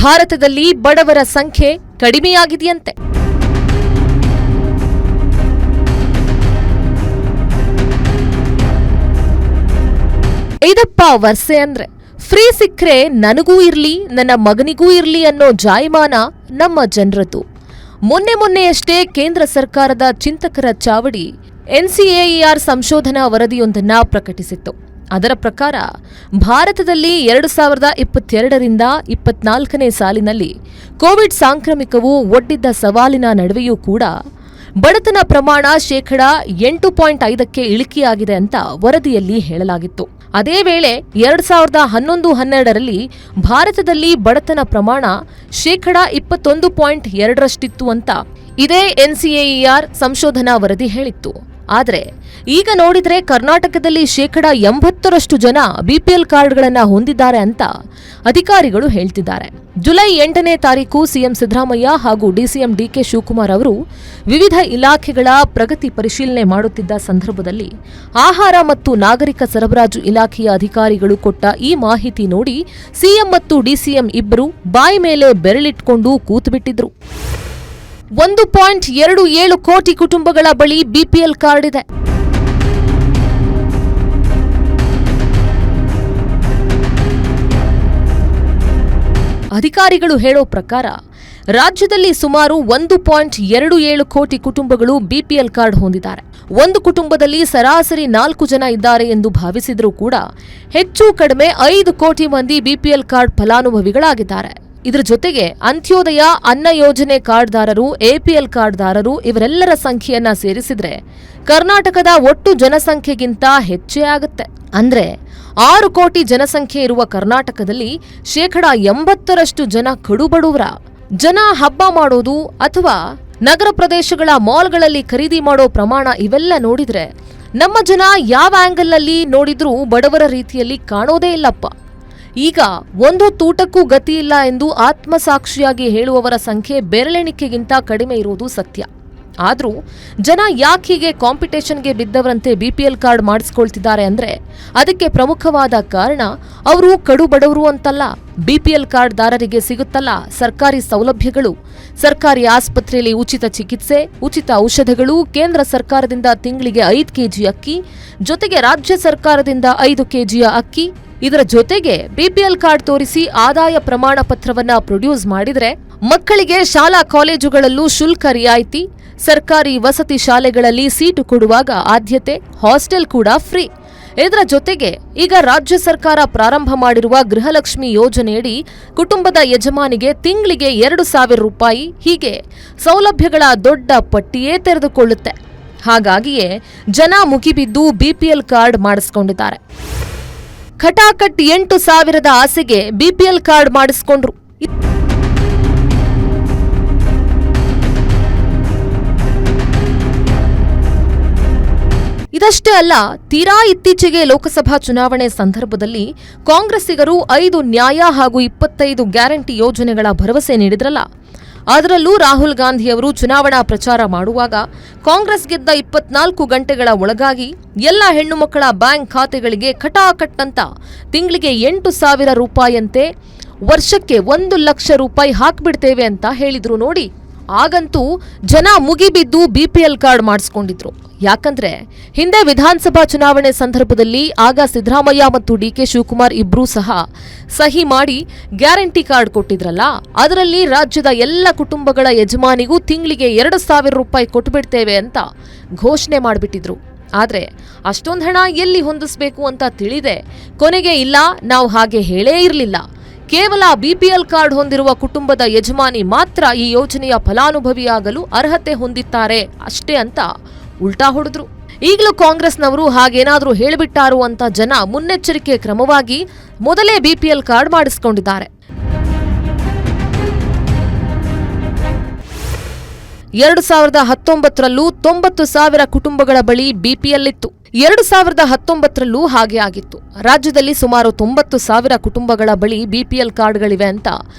ಭಾರತದಲ್ಲಿ ಬಡವರ ಸಂಖ್ಯೆ ಕಡಿಮೆಯಾಗಿದೆಯಂತೆ. ಇದಪ್ಪ ವರ್ಸೆ ಅಂದ್ರೆ ಫ್ರೀ ಸಿಕ್ಕ್ರೆ ನನಗೂ ಇರ್ಲಿ ನನ್ನ ಮಗನಿಗೂ ಇರ್ಲಿ ಅನ್ನೋ ಜಾಯಮಾನ ನಮ್ಮ ಜನರದ್ದು. ಮೊನ್ನೆಯಷ್ಟೇ ಕೇಂದ್ರ ಸರ್ಕಾರದ ಚಿಂತಕರ ಚಾವಡಿ NCAER ಸಂಶೋಧನಾ ವರದಿಯೊಂದನ್ನು ಪ್ರಕಟಿಸಿತ್ತು. ಅದರ ಪ್ರಕಾರ ಭಾರತದಲ್ಲಿ 2022ರಿಂದ 24ನೇ ಸಾಲಿನಲ್ಲಿ ಕೋವಿಡ್ ಸಾಂಕ್ರಾಮಿಕವು ಒಡ್ಡಿದ್ದ ಸವಾಲಿನ ನಡುವೆಯೂ ಕೂಡ ಬಡತನ ಪ್ರಮಾಣ 8.5ಕ್ಕೆ ಇಳಿಕೆಯಾಗಿದೆ ಅಂತ ವರದಿಯಲ್ಲಿ ಹೇಳಲಾಗಿತ್ತು. ಅದೇ ವೇಳೆ 2011-12ರಲ್ಲಿ ಭಾರತದಲ್ಲಿ ಬಡತನ ಪ್ರಮಾಣ 21.2ರಷ್ಟಿತ್ತು ಅಂತ ಇದೇ NCAER ಸಂಶೋಧನಾ ವರದಿ ಹೇಳಿತ್ತು. ಆದರೆ ಈಗ ನೋಡಿದ್ರೆ ಕರ್ನಾಟಕದಲ್ಲಿ 80ರಷ್ಟು ಜನ BPL ಕಾರ್ಡ್ಗಳನ್ನ ಹೊಂದಿದ್ದಾರೆ ಅಂತ ಅಧಿಕಾರಿಗಳು ಹೇಳ್ತಿದ್ದಾರೆ. ಜುಲೈ 8ನೇ ತಾರೀಕು ಸಿಎಂ ಸಿದ್ದರಾಮಯ್ಯ ಹಾಗೂ DCM DK ಶಿವಕುಮಾರ್ ಅವರು ವಿವಿಧ ಇಲಾಖೆಗಳ ಪ್ರಗತಿ ಪರಿಶೀಲನೆ ಮಾಡುತ್ತಿದ್ದ ಸಂದರ್ಭದಲ್ಲಿ ಆಹಾರ ಮತ್ತು ನಾಗರಿಕ ಸರಬರಾಜು ಇಲಾಖೆಯ ಅಧಿಕಾರಿಗಳು ಕೊಟ್ಟ ಈ ಮಾಹಿತಿ ನೋಡಿ ಸಿಎಂ ಮತ್ತು DCM ಇಬ್ಬರು ಬಾಯಿ ಮೇಲೆ ಬೆರಳಿಟ್ಕೊಂಡು ಕೂತುಬಿಟ್ಟಿದ್ರು. 1.27 ಕೋಟಿ ಕುಟುಂಬಗಳ ಬಳಿ BPL ಕಾರ್ಡ್ ಇದೆ. ಅಧಿಕಾರಿಗಳು ಹೇಳೋ ಪ್ರಕಾರ ರಾಜ್ಯದಲ್ಲಿ ಸುಮಾರು 1.27 ಕೋಟಿ ಕುಟುಂಬಗಳು BPL ಕಾರ್ಡ್ ಹೊಂದಿದ್ದಾರೆ. ಒಂದು ಕುಟುಂಬದಲ್ಲಿ ಸರಾಸರಿ 4 ಜನ ಇದ್ದಾರೆ ಎಂದು ಭಾವಿಸಿದರೂ ಕೂಡ ಹೆಚ್ಚು ಕಡಿಮೆ 5 ಕೋಟಿ ಮಂದಿ BPL ಕಾರ್ಡ್ ಫಲಾನುಭವಿಗಳಾಗಿದ್ದಾರೆ. ಇದರ ಜೊತೆಗೆ ಅಂತ್ಯೋದಯ ಅನ್ನ ಯೋಜನೆ ಕಾರ್ಡ್ದಾರರು, APL ಕಾರ್ಡ್ದಾರರು ಇವರೆಲ್ಲರ ಸಂಖ್ಯೆಯನ್ನ ಸೇರಿಸಿದ್ರೆ ಕರ್ನಾಟಕದ ಒಟ್ಟು ಜನಸಂಖ್ಯೆಗಿಂತ ಹೆಚ್ಚೇ ಆಗುತ್ತೆ. ಅಂದ್ರೆ 6 ಕೋಟಿ ಜನಸಂಖ್ಯೆ ಇರುವ ಕರ್ನಾಟಕದಲ್ಲಿ 80ರಷ್ಟು ಜನ ಕಡುಬಡವರ. ಜನ ಹಬ್ಬ ಮಾಡೋದು ಅಥವಾ ನಗರ ಪ್ರದೇಶಗಳ ಮಾಲ್ಗಳಲ್ಲಿ ಖರೀದಿ ಮಾಡೋ ಪ್ರಮಾಣ ಇವೆಲ್ಲ ನೋಡಿದ್ರೆ ನಮ್ಮ ಜನ ಯಾವ ಆಂಗಲ್ನಲ್ಲಿ ನೋಡಿದ್ರೂ ಬಡವರ ರೀತಿಯಲ್ಲಿ ಕಾಣೋದೇ ಇಲ್ಲಪ್ಪ. ಈಗ ಒಂದೊತ್ತು ಊಟಕ್ಕೂ ಗತಿ ಇಲ್ಲ ಎಂದು ಆತ್ಮಸಾಕ್ಷಿಯಾಗಿ ಹೇಳುವವರ ಸಂಖ್ಯೆ ಬೆರಳೆಣಿಕೆಗಿಂತ ಕಡಿಮೆ ಇರುವುದು ಸತ್ಯ. ಆದ್ರೂ ಜನ ಯಾಕೀಗೆ ಕಾಂಪಿಟೇಷನ್ಗೆ ಬಿದ್ದವರಂತೆ BPL ಕಾರ್ಡ್ ಮಾಡಿಸ್ಕೊಳ್ತಿದ್ದಾರೆ ಅಂದ್ರೆ ಅದಕ್ಕೆ ಪ್ರಮುಖವಾದ ಕಾರಣ ಅವರು ಕಡು ಬಡವರು ಅಂತಲ್ಲ. BPL ಕಾರ್ಡ್ದಾರರಿಗೆ ಸಿಗುತ್ತಲ್ಲ ಸರ್ಕಾರಿ ಸೌಲಭ್ಯಗಳು, ಸರ್ಕಾರಿ ಆಸ್ಪತ್ರೆಯಲ್ಲಿ ಉಚಿತ ಚಿಕಿತ್ಸೆ, ಉಚಿತ ಔಷಧಗಳು, ಕೇಂದ್ರ ಸರ್ಕಾರದಿಂದ ತಿಂಗಳಿಗೆ 5 ಕೆಜಿ ಅಕ್ಕಿ, ಜೊತೆಗೆ ರಾಜ್ಯ ಸರ್ಕಾರದಿಂದ 5 ಕೆಜಿಯ ಅಕ್ಕಿ. ಇದರ ಜೊತೆಗೆ BPL ಕಾರ್ಡ್ ತೋರಿಸಿ ಆದಾಯ ಪ್ರಮಾಣ ಪತ್ರವನ್ನ ಪ್ರೊಡ್ಯೂಸ್ ಮಾಡಿದ್ರೆ ಮಕ್ಕಳಿಗೆ ಶಾಲಾ ಕಾಲೇಜುಗಳಲ್ಲೂ ಶುಲ್ಕ ರಿಯಾಯಿತಿ, ಸರ್ಕಾರಿ ವಸತಿ ಶಾಲೆಗಳಲ್ಲಿ ಸೀಟು ಕೊಡುವಾಗ ಆದ್ಯತೆ, ಹಾಸ್ಟೆಲ್ ಕೂಡ ಫ್ರೀ. ಇದರ ಜೊತೆಗೆ ಈಗ ರಾಜ್ಯ ಸರ್ಕಾರ ಪ್ರಾರಂಭ ಮಾಡಿರುವ ಗೃಹಲಕ್ಷ್ಮಿ ಯೋಜನೆಯಡಿ ಕುಟುಂಬದ ಯಜಮಾನಿಗೆ ತಿಂಗಳಿಗೆ 2,000 ರೂಪಾಯಿ, ಹೀಗೆ ಸೌಲಭ್ಯಗಳ ದೊಡ್ಡ ಪಟ್ಟಿಯೇ ತೆರೆದುಕೊಳ್ಳುತ್ತೆ. ಹಾಗಾಗಿಯೇ ಜನ ಮುಗಿಬಿದ್ದು BPL ಕಾರ್ಡ್ ಮಾಡಿಸ್ಕೊಂಡಿದ್ದಾರೆ. ಖಟಾಖಟ್ 8,000ದ ಆಸೆಗೆ BPL ಕಾರ್ಡ್ ಮಾಡಿಸ್ಕೊಂಡ್ರು. ಇದಷ್ಟೇ ಅಲ್ಲ, ತೀರಾ ಇತ್ತೀಚೆಗೆ ಲೋಕಸಭಾ ಚುನಾವಣೆ ಸಂದರ್ಭದಲ್ಲಿ ಕಾಂಗ್ರೆಸ್ಸಿಗರು 5 ನ್ಯಾಯ ಹಾಗೂ 25 ಗ್ಯಾರಂಟಿ ಯೋಜನೆಗಳ ಭರವಸೆ ನೀಡಿದ್ರಲ್ಲ. ಅದರಲ್ಲೂ ರಾಹುಲ್ ಗಾಂಧಿಯವರು ಚುನಾವಣಾ ಪ್ರಚಾರ ಮಾಡುವಾಗ ಕಾಂಗ್ರೆಸ್ ಗೆದ್ದ 24 ಗಂಟೆಗಳ ಒಳಗಾಗಿ ಎಲ್ಲ ಹೆಣ್ಣು ಮಕ್ಕಳ ಬ್ಯಾಂಕ್ ಖಾತೆಗಳಿಗೆ ಖಟಾಖಟ್ ಅಂತ ತಿಂಗಳಿಗೆ 8,000 ರೂಪಾಯಿಯಂತೆ ವರ್ಷಕ್ಕೆ 1 ಲಕ್ಷ ರೂಪಾಯಿ ಹಾಕ್ಬಿಡ್ತೇವೆ ಅಂತ ಹೇಳಿದ್ರು ನೋಡಿ. ಆಗಂತೂ ಜನ ಮುಗಿಬಿದ್ದು BPL ಕಾರ್ಡ್ ಮಾಡಿಸ್ಕೊಂಡಿದ್ರು. ಯಾಕಂದ್ರೆ ಹಿಂದೆ ವಿಧಾನಸಭಾ ಚುನಾವಣೆ ಸಂದರ್ಭದಲ್ಲಿ ಆಗ ಸಿದ್ದರಾಮಯ್ಯ ಮತ್ತು DK ಶಿವಕುಮಾರ್ ಇಬ್ರೂ ಸಹ ಸಹಿ ಮಾಡಿ ಗ್ಯಾರಂಟಿ ಕಾರ್ಡ್ ಕೊಟ್ಟಿದ್ರಲ್ಲ, ಅದರಲ್ಲಿ ರಾಜ್ಯದ ಎಲ್ಲ ಕುಟುಂಬಗಳ ಯಜಮಾನಿಗೂ ತಿಂಗಳಿಗೆ 2,000 ರೂಪಾಯಿ ಕೊಟ್ಟುಬಿಡ್ತೇವೆ ಅಂತ ಘೋಷಣೆ ಮಾಡಿಬಿಟ್ಟಿದ್ರು. ಆದ್ರೆ ಅಷ್ಟೊಂದು ಹಣ ಎಲ್ಲಿ ಹೊಂದಿಸ್ಬೇಕು ಅಂತ ತಿಳಿದೆ ಕೊನೆಗೆ ಇಲ್ಲ, ನಾವು ಹಾಗೆ ಹೇಳೇ ಇರಲಿಲ್ಲ, ಕೇವಲ BPL ಕಾರ್ಡ್ ಹೊಂದಿರುವ ಕುಟುಂಬದ ಯಜಮಾನಿ ಮಾತ್ರ ಈ ಯೋಜನೆಯ ಫಲಾನುಭವಿಯಾಗಲು ಅರ್ಹತೆ ಹೊಂದಿದ್ದಾರೆ ಅಷ್ಟೇ ಅಂತ ಉಲ್ಟಾ ಹೊಡೆದ್ರು. ಈಗಲೂ ಕಾಂಗ್ರೆಸ್ನವರು ಹಾಗೇನಾದ್ರೂ ಹೇಳಿಬಿಟ್ಟಾರು ಅಂತ ಜನ ಮುನ್ನೆಚ್ಚರಿಕೆ ಕ್ರಮವಾಗಿ ಮೊದಲೇ BPL ಕಾರ್ಡ್ ಮಾಡಿಸಿಕೊಂಡಿದ್ದಾರೆ. 2019ರಲ್ಲೂ 90,000 ಕುಟುಂಬಗಳ ಬಳಿ BPL ಇತ್ತು. 2019ರಲ್ಲೂ ಹಾಗೆ ಆಗಿತ್ತು. ರಾಜ್ಯದಲ್ಲಿ ಸುಮಾರು 90,000 ಕುಟುಂಬಗಳ ಬಳಿ BPL ಕಾರ್ಡ್ಗಳಿವೆ ಅಂತ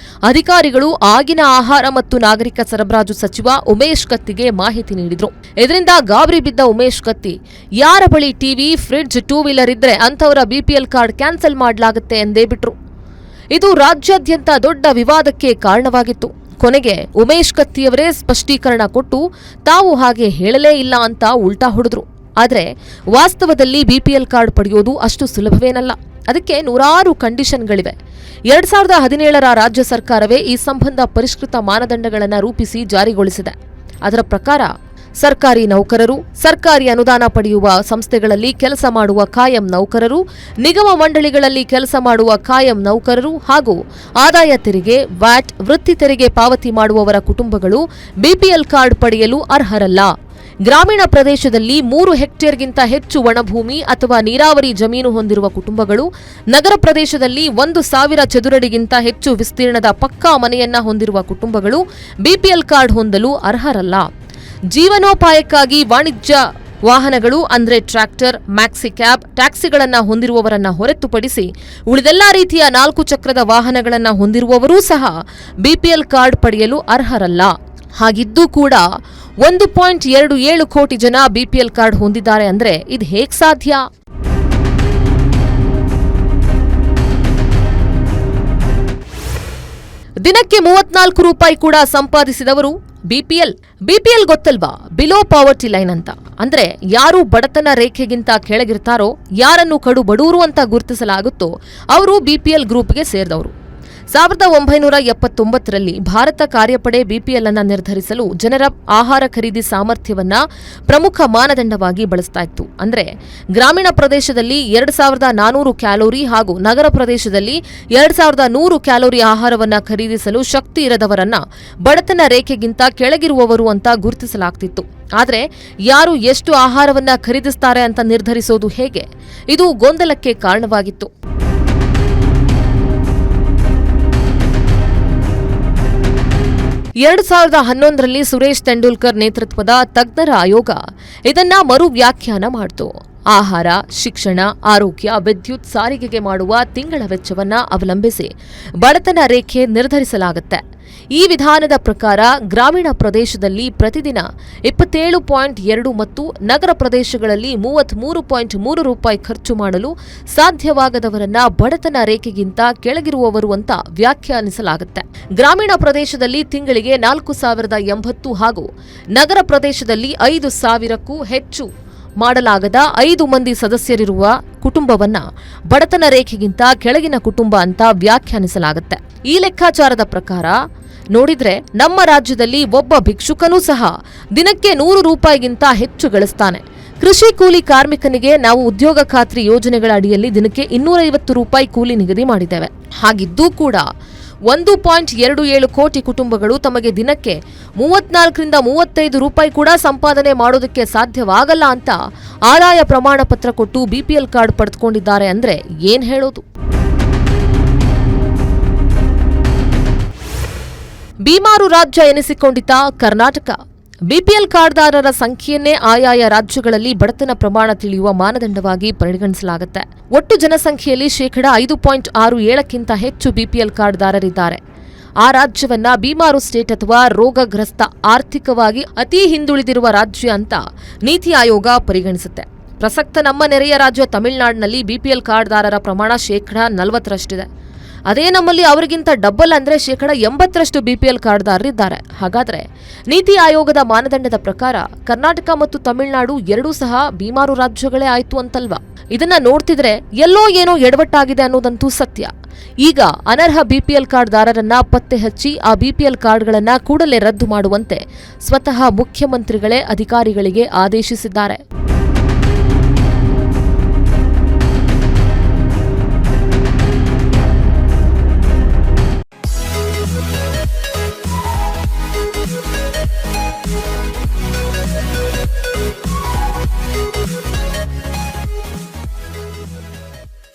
ಅಧಿಕಾರಿಗಳು ಆಗಿನ ಆಹಾರ ಮತ್ತು ನಾಗರಿಕ ಸರಬರಾಜು ಸಚಿವ ಉಮೇಶ್ ಕತ್ತಿಗೆ ಮಾಹಿತಿ ನೀಡಿದ್ರು. ಇದರಿಂದ ಗಾಬರಿ ಬಿದ್ದ ಉಮೇಶ್ ಕತ್ತಿ ಯಾರ ಬಳಿ ಟಿವಿ, ಫ್ರಿಡ್ಜ್, 2 ವೀಲರ್ ಇದ್ರೆ ಅಂತವರ BPL ಕಾರ್ಡ್ ಕ್ಯಾನ್ಸಲ್ ಮಾಡಲಾಗುತ್ತೆ ಎಂದೇ ಬಿಟ್ರು. ಇದು ರಾಜ್ಯಾದ್ಯಂತ ದೊಡ್ಡ ವಿವಾದಕ್ಕೆ ಕಾರಣವಾಗಿತ್ತು. ಕೊನೆಗೆ ಉಮೇಶ್ ಕತ್ತಿಯವರೇ ಸ್ಪಷ್ಟೀಕರಣ ಕೊಟ್ಟು ತಾವು ಹಾಗೆ ಹೇಳಲೇ ಇಲ್ಲ ಅಂತ ಉಲ್ಟಾ ಹೊಡೆದ್ರು. ಆದರೆ ವಾಸ್ತವದಲ್ಲಿ ಬಿಪಿಎಲ್ ಕಾರ್ಡ್ ಪಡೆಯೋದು ಅಷ್ಟು ಸುಲಭವೇನಲ್ಲ. ಅದಕ್ಕೆ ನೂರಾರು ಕಂಡೀಷನ್ಗಳಿವೆ. 2017ರ ರಾಜ್ಯ ಸರ್ಕಾರವೇ ಈ ಸಂಬಂಧ ಪರಿಷ್ಕೃತ ಮಾನದಂಡಗಳನ್ನು ರೂಪಿಸಿ ಜಾರಿಗೊಳಿಸಿದೆ. ಅದರ ಪ್ರಕಾರ ಸರ್ಕಾರಿ ನೌಕರರು, ಸರ್ಕಾರಿ ಅನುದಾನ ಪಡೆಯುವ ಸಂಸ್ಥೆಗಳಲ್ಲಿ ಕೆಲಸ ಮಾಡುವ ಕಾಯಂ ನೌಕರರು, ನಿಗಮ ಮಂಡಳಿಗಳಲ್ಲಿ ಕೆಲಸ ಮಾಡುವ ಕಾಯಂ ನೌಕರರು ಹಾಗೂ ಆದಾಯ ತೆರಿಗೆ, ವ್ಯಾಟ್, ವೃತ್ತಿ ತೆರಿಗೆ ಪಾವತಿ ಮಾಡುವವರ ಕುಟುಂಬಗಳು ಬಿಪಿಎಲ್ ಕಾರ್ಡ್ ಪಡೆಯಲು ಅರ್ಹರಲ್ಲ. ಗ್ರಾಮೀಣ ಪ್ರದೇಶದಲ್ಲಿ 3 ಹೆಕ್ಟೇರ್ಗಿಂತ ಹೆಚ್ಚು ಒಣಭೂಮಿ ಅಥವಾ ನೀರಾವರಿ ಜಮೀನು ಹೊಂದಿರುವ ಕುಟುಂಬಗಳು, ನಗರ ಪ್ರದೇಶದಲ್ಲಿ 1,000 ಚದುರಡಿಗಿಂತ ಹೆಚ್ಚು ವಿಸ್ತೀರ್ಣದ ಪಕ್ಕಾ ಮನೆಯನ್ನ ಹೊಂದಿರುವ ಕುಟುಂಬಗಳು ಬಿಪಿಎಲ್ ಕಾರ್ಡ್ ಹೊಂದಲು ಅರ್ಹರಲ್ಲ. ಜೀವನೋಪಾಯಕ್ಕಾಗಿ ವಾಣಿಜ್ಯ ವಾಹನಗಳು ಅಂದ್ರೆ ಟ್ರ್ಯಾಕ್ಟರ್, ಮ್ಯಾಕ್ಸಿ ಕ್ಯಾಬ್, ಟ್ಯಾಕ್ಸಿಗಳನ್ನು ಹೊಂದಿರುವವರನ್ನ ಹೊರತುಪಡಿಸಿ ಉಳಿದೆಲ್ಲಾ ರೀತಿಯ 4 ಚಕ್ರದ ವಾಹನಗಳನ್ನು ಹೊಂದಿರುವವರೂ ಸಹ ಬಿಪಿಎಲ್ ಕಾರ್ಡ್ ಪಡೆಯಲು ಅರ್ಹರಲ್ಲ. ಹಾಗಿದ್ದೂ ಕೂಡ 1.27 ಕೋಟಿ ಜನ ಬಿಪಿಎಲ್ ಕಾರ್ಡ್ ಹೊಂದಿದ್ದಾರೆ ಅಂದ್ರೆ ಇದು ಹೇಗ್ ಸಾಧ್ಯ? ದಿನಕ್ಕೆ 34 ರೂಪಾಯಿ ಕೂಡ ಸಂಪಾದಿಸಿದವರು ಬಿಪಿಎಲ್ ಗೊತ್ತಲ್ವಾ? ಬಿಲೋ ಪಾವರ್ಟಿ ಲೈನ್ ಅಂತ. ಅಂದ್ರೆ ಯಾರು ಬಡತನ ರೇಖೆಗಿಂತ ಕೆಳಗಿರ್ತಾರೋ, ಯಾರನ್ನು ಕಡು ಬಡೂರು ಅಂತ ಗುರುತಿಸಲಾಗುತ್ತೋ ಅವರು ಬಿಪಿಎಲ್ ಗ್ರೂಪ್ಗೆ ಸೇರಿದವರು. 1979ರಲ್ಲಿ ಭಾರತ ಕಾರ್ಯಪಡೆ ಬಿಪಿಎಲ್ ಅನ್ನ ನಿರ್ಧರಿಸಲು ಜನರ ಆಹಾರ ಖರೀದಿ ಸಾಮರ್ಥ್ಯವನ್ನ ಪ್ರಮುಖ ಮಾನದಂಡವಾಗಿ ಬಳಸ್ತಾ ಇತ್ತು. ಅಂದ್ರೆ ಗ್ರಾಮೀಣ ಪ್ರದೇಶದಲ್ಲಿ 2400 ಕ್ಯಾಲೋರಿ ಹಾಗೂ ನಗರ ಪ್ರದೇಶದಲ್ಲಿ 2100 ಕ್ಯಾಲೋರಿ ಆಹಾರವನ್ನ ಖರೀದಿಸಲು ಶಕ್ತಿ ಇರದವರನ್ನ ಬಡತನ ರೇಖೆಗಿಂತ ಕೆಳಗಿರುವವರು ಅಂತ ಗುರುತಿಸಲಾಗ್ತಿತ್ತು. ಆದರೆ ಯಾರು ಎಷ್ಟು ಆಹಾರವನ್ನ ಖರೀದಿಸ್ತಾರೆ ಅಂತ ನಿರ್ಧರಿಸೋದು ಹೇಗೆ? ಇದು ಗೊಂದಲಕ್ಕೆ ಕಾರಣವಾಗಿತ್ತು. 2011ರಲ್ಲಿ ಸುರೇಶ್ ತೆಂಡೂಲ್ಕರ್ ನೇತೃತ್ವದ ತಜ್ಞರ ಆಯೋಗ ಇದನ್ನ ಮರು ವ್ಯಾಖ್ಯಾನ ಮಾಡಿತು. ಆಹಾರ, ಶಿಕ್ಷಣ, ಆರೋಗ್ಯ, ವಿದ್ಯುತ್, ಸಾರಿಗೆಗೆ ಮಾಡುವ ತಿಂಗಳ ವೆಚ್ಚವನ್ನ ಅವಲಂಬಿಸಿ ಬಡತನ ರೇಖೆ ನಿರ್ಧರಿಸಲಾಗುತ್ತೆ. ಈ ವಿಧಾನದ ಪ್ರಕಾರ ಗ್ರಾಮೀಣ ಪ್ರದೇಶದಲ್ಲಿ ಪ್ರತಿದಿನ 27.2 ಮತ್ತು ನಗರ ಪ್ರದೇಶಗಳಲ್ಲಿ 33.3 ರೂಪಾಯಿ ಖರ್ಚು ಮಾಡಲು ಸಾಧ್ಯವಾಗದವರನ್ನ ಬಡತನ ರೇಖೆಗಿಂತ ಕೆಳಗಿರುವವರು ಅಂತ ವ್ಯಾಖ್ಯಾನಿಸಲಾಗುತ್ತೆ. ಗ್ರಾಮೀಣ ಪ್ರದೇಶದಲ್ಲಿ ತಿಂಗಳಿಗೆ 4,080 ಹಾಗೂ ನಗರ ಪ್ರದೇಶದಲ್ಲಿ 5,000ಕ್ಕೂ ಹೆಚ್ಚು ಮಾಡಲಾಗದ 5 ಮಂದಿ ಸದಸ್ಯರಿರುವ ಕುಟುಂಬವನ್ನ ಬಡತನ ರೇಖೆಗಿಂತ ಕೆಳಗಿನ ಕುಟುಂಬ ಅಂತ ವ್ಯಾಖ್ಯಾನಿಸಲಾಗುತ್ತೆ. ಈ ಲೆಕ್ಕಾಚಾರದ ಪ್ರಕಾರ ನೋಡಿದ್ರೆ ನಮ್ಮ ರಾಜ್ಯದಲ್ಲಿ ಒಬ್ಬ ಭಿಕ್ಷುಕನೂ ಸಹ ದಿನಕ್ಕೆ 100 ರೂಪಾಯಿಗಿಂತ ಹೆಚ್ಚು ಗಳಿಸ್ತಾನೆ. ಕೃಷಿ ಕೂಲಿ ಕಾರ್ಮಿಕನಿಗೆ ನಾವು ಉದ್ಯೋಗ ಖಾತ್ರಿ ಯೋಜನೆಗಳ ಅಡಿಯಲ್ಲಿ ದಿನಕ್ಕೆ 250 ರೂಪಾಯಿ ಕೂಲಿ ನಿಗದಿ ಮಾಡಿದ್ದೇವೆ. ಹಾಗಿದ್ದೂ ಕೂಡ 1.27 ಕೋಟಿ ಕುಟುಂಬಗಳು ತಮಗೆ ದಿನಕ್ಕೆ 34ರಿಂದ 35 ರೂಪಾಯಿ ಕೂಡ ಸಂಪಾದನೆ ಮಾಡೋದಕ್ಕೆ ಸಾಧ್ಯವಾಗಲ್ಲ ಅಂತ ಆದಾಯ ಪ್ರಮಾಣ ಪತ್ರ ಕೊಟ್ಟು ಬಿಪಿಎಲ್ ಕಾರ್ಡ್ ಪಡೆದುಕೊಂಡಿದ್ದಾರೆ ಅಂದ್ರೆ ಏನ್ ಹೇಳೋದು? ಬೀಮಾರು ರಾಜ್ಯ ಎನಿಸಿಕೊಂಡಿದ್ದ ಕರ್ನಾಟಕ ಬಿಪಿಎಲ್ ಕಾರ್ಡ್ದಾರರ ಸಂಖ್ಯೆಯನ್ನೇ ಆಯಾಯ ರಾಜ್ಯಗಳಲ್ಲಿ ಬಡತನ ಪ್ರಮಾಣ ತಿಳಿಯುವ ಮಾನದಂಡವಾಗಿ ಪರಿಗಣಿಸಲಾಗುತ್ತೆ. ಒಟ್ಟು ಜನಸಂಖ್ಯೆಯಲ್ಲಿ 5.67%ಕ್ಕಿಂತ ಹೆಚ್ಚು ಬಿಪಿಎಲ್ ಕಾರ್ಡ್ದಾರರಿದ್ದಾರೆ. ಆ ರಾಜ್ಯವನ್ನ ಬೀಮಾರು ಸ್ಟೇಟ್ ಅಥವಾ ರೋಗಗ್ರಸ್ತ, ಆರ್ಥಿಕವಾಗಿ ಅತಿ ಹಿಂದುಳಿದಿರುವ ರಾಜ್ಯ ಅಂತ ನೀತಿ ಆಯೋಗ ಪರಿಗಣಿಸುತ್ತೆ. ಪ್ರಸಕ್ತ ನಮ್ಮ ನೆರೆಯ ರಾಜ್ಯ ತಮಿಳುನಾಡಿನಲ್ಲಿ ಬಿಪಿಎಲ್ ಕಾರ್ಡ್ದಾರರ ಪ್ರಮಾಣ 40%ರಷ್ಟಿದೆ. ಅದೇ ನಮ್ಮಲ್ಲಿ ಅವರಿಗಿಂತ ಡಬಲ್ ಅಂದ್ರೆ 80% ಬಿಪಿಎಲ್ ಕಾರ್ಡ್ದಾರರಿದ್ದಾರೆ. ಹಾಗಾದ್ರೆ ನೀತಿ ಆಯೋಗದ ಮಾನದಂಡದ ಪ್ರಕಾರ ಕರ್ನಾಟಕ ಮತ್ತು ತಮಿಳುನಾಡು ಎರಡೂ ಸಹ ಬೀಮಾರು ರಾಜ್ಯಗಳೇ ಆಯ್ತು ಅಂತಲ್ವಾ? ಇದನ್ನ ನೋಡ್ತಿದ್ರೆ ಎಲ್ಲೋ ಏನೋ ಎಡವಟ್ಟಾಗಿದೆ ಅನ್ನೋದಂತೂ ಸತ್ಯ. ಈಗ ಅನರ್ಹ ಬಿಪಿಎಲ್ ಕಾರ್ಡ್ದಾರರನ್ನ ಪತ್ತೆ ಹಚ್ಚಿ ಆ ಬಿಪಿಎಲ್ ಕಾರ್ಡ್ಗಳನ್ನ ಕೂಡಲೇ ರದ್ದು ಮಾಡುವಂತೆ ಸ್ವತಃ ಮುಖ್ಯಮಂತ್ರಿಗಳೇ ಅಧಿಕಾರಿಗಳಿಗೆ ಆದೇಶಿಸಿದ್ದಾರೆ.